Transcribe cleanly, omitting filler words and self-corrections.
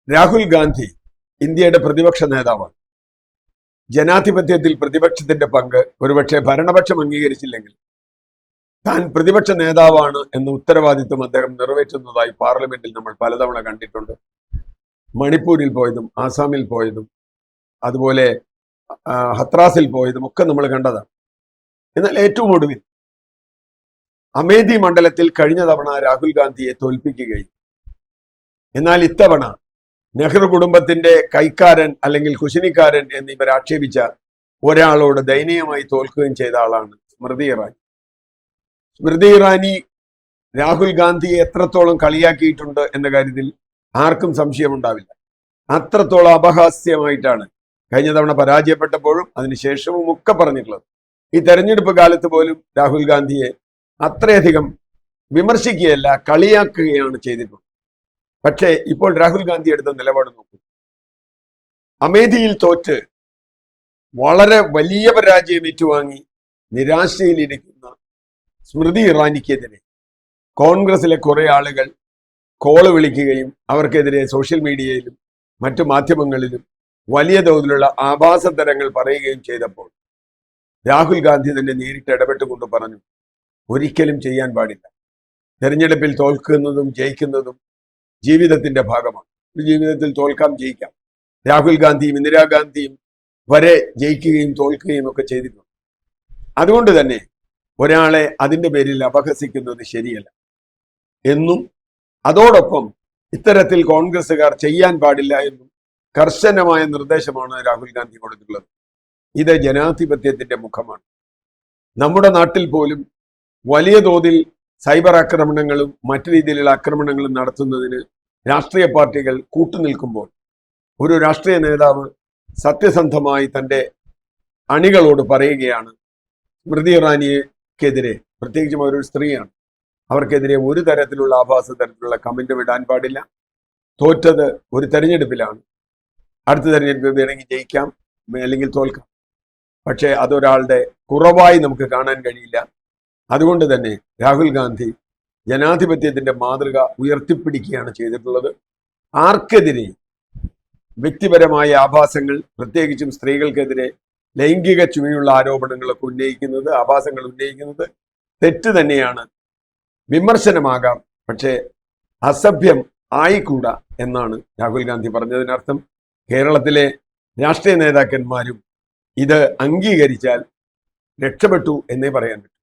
രാഹുൽ ഗാന്ധി ഇന്ത്യയുടെ പ്രതിപക്ഷ നേതാവാണ്. ജനാധിപത്യത്തിൽ പ്രതിപക്ഷത്തിന്റെ പങ്ക് ഒരുപക്ഷെ ഭരണപക്ഷം അംഗീകരിച്ചില്ലെങ്കിൽ താൻ പ്രതിപക്ഷ നേതാവാണ് എന്ന ഉത്തരവാദിത്വം അദ്ദേഹം നിറവേറ്റുന്നതായി പാർലമെന്റിൽ നമ്മൾ പലതവണ കണ്ടിട്ടുണ്ട്. മണിപ്പൂരിൽ പോയതും ആസാമിൽ പോയതും അതുപോലെ ഹത്രാസിൽ പോയതും ഒക്കെ നമ്മൾ കണ്ടതാണ്. എന്നാൽ ഏറ്റവും ഒടുവിൽ അമേധി മണ്ഡലത്തിൽ കഴിഞ്ഞ തവണ രാഹുൽ ഗാന്ധിയെ തോൽപ്പിക്കുകയും എന്നാൽ ഇത്തവണ നെഹ്റു കുടുംബത്തിന്റെ കൈക്കാരൻ അല്ലെങ്കിൽ കുശിനിക്കാരൻ എന്നിവർ ആക്ഷേപിച്ച ഒരാളോട് ദയനീയമായി തോൽക്കുകയും ചെയ്ത ആളാണ് സ്മൃതി ഇറാനി. സ്മൃതി ഇറാനി രാഹുൽ ഗാന്ധിയെ എത്രത്തോളം കളിയാക്കിയിട്ടുണ്ട് എന്ന കാര്യത്തിൽ ആർക്കും സംശയമുണ്ടാവില്ല. അത്രത്തോളം അപഹാസ്യമായിട്ടാണ് കഴിഞ്ഞ തവണ പരാജയപ്പെട്ടപ്പോഴും അതിനുശേഷവും ഒക്കെ പറഞ്ഞിട്ടുള്ളത്. ഈ തെരഞ്ഞെടുപ്പ് കാലത്ത് പോലും രാഹുൽ ഗാന്ധിയെ അത്രയധികം വിമർശിക്കുകയല്ല കളിയാക്കുകയാണ് ചെയ്തിട്ടുള്ളത്. പക്ഷേ ഇപ്പോൾ രാഹുൽ ഗാന്ധി എടുത്ത നിലപാട് നോക്കൂ. അമേഠിയിൽ തോറ്റ് വളരെ വലിയ പരാജയം ഏറ്റുവാങ്ങി നിരാശയിലിരിക്കുന്ന സ്മൃതി ഇറാനിക്കെതിരെ കോൺഗ്രസിലെ കുറെ ആളുകൾ കോള് വിളിക്കുകയും അവർക്കെതിരെ സോഷ്യൽ മീഡിയയിലും മറ്റു മാധ്യമങ്ങളിലും വലിയ തോതിലുള്ള ആഭാസതരങ്ങൾ പറയുകയും ചെയ്തപ്പോൾ രാഹുൽ ഗാന്ധി തന്നെ നേരിട്ട് ഇടപെട്ടുകൊണ്ട് പറഞ്ഞു, ഒരിക്കലും ചെയ്യാൻ പാടില്ല. തെരഞ്ഞെടുപ്പിൽ തോൽക്കുന്നതും ജയിക്കുന്നതും ജീവിതത്തിന്റെ ഭാഗമാണ്. ജീവിതത്തിൽ തോൽക്കാം ജയിക്കാം. രാഹുൽ ഗാന്ധിയും ഇന്ദിരാഗാന്ധിയും വരെ ജയിക്കുകയും തോൽക്കുകയും ഒക്കെ ചെയ്തിട്ടുണ്ട്. അതുകൊണ്ട് തന്നെ ഒരാളെ അതിന്റെ പേരിൽ അപഹസിക്കുന്നത് ശരിയല്ല എന്നും അതോടൊപ്പം ഇത്തരത്തിൽ കോൺഗ്രസുകാർ ചെയ്യാൻ പാടില്ല എന്നും കർശനമായ നിർദ്ദേശമാണ് രാഹുൽ ഗാന്ധി കൊടുത്തിട്ടുള്ളത്. ഇത് ജനാധിപത്യത്തിന്റെ മുഖമാണ്. നമ്മുടെ നാട്ടിൽ പോലും വലിയ തോതിൽ സൈബർ ആക്രമണങ്ങളും മറ്റു രീതിയിലുള്ള ആക്രമണങ്ങളും നടത്തുന്നതിന് രാഷ്ട്രീയ പാർട്ടികൾ കൂട്ടുനിൽക്കുമ്പോൾ ഒരു രാഷ്ട്രീയ നേതാവ് സത്യസന്ധമായി തൻ്റെ അണികളോട് പറയുകയാണ്, സ്മൃതി ഇറാനിക്കെതിരെ, പ്രത്യേകിച്ചും അവരൊരു സ്ത്രീയാണ്, അവർക്കെതിരെ ഒരു തരത്തിലുള്ള ആഭാസ തരത്തിലുള്ള കമന്റ് വിടാൻ പാടില്ല. തോറ്റത് ഒരു തെരഞ്ഞെടുപ്പിലാണ്. അടുത്ത തെരഞ്ഞെടുപ്പ് വേണമെങ്കിൽ ജയിക്കാം അല്ലെങ്കിൽ തോൽക്കാം. പക്ഷേ അതൊരാളുടെ കുറവായി നമുക്ക് കാണാൻ കഴിയില്ല. അതുകൊണ്ട് തന്നെ രാഹുൽ ഗാന്ധി ജനാധിപത്യത്തിന്റെ മാതൃക ഉയർത്തിപ്പിടിക്കുകയാണ് ചെയ്തിട്ടുള്ളത്. ആർക്കെതിരെ വ്യക്തിപരമായ ആഭാസങ്ങൾ, പ്രത്യേകിച്ചും സ്ത്രീകൾക്കെതിരെ ലൈംഗിക ചുവയുള്ള ആരോപണങ്ങളൊക്കെ ഉന്നയിക്കുന്നത്, ആഭാസങ്ങൾ ഉന്നയിക്കുന്നത് തെറ്റ് തന്നെയാണ്. വിമർശനമാകാം, പക്ഷേ അസഭ്യം ആയിക്കൂടാ എന്നാണ് രാഹുൽ ഗാന്ധി പറഞ്ഞതിനർത്ഥം. കേരളത്തിലെ രാഷ്ട്രീയ നേതാക്കന്മാരും ഇത് അംഗീകരിച്ചാൽ രക്ഷപ്പെട്ടു എന്നേ പറയാൻ പറ്റൂ.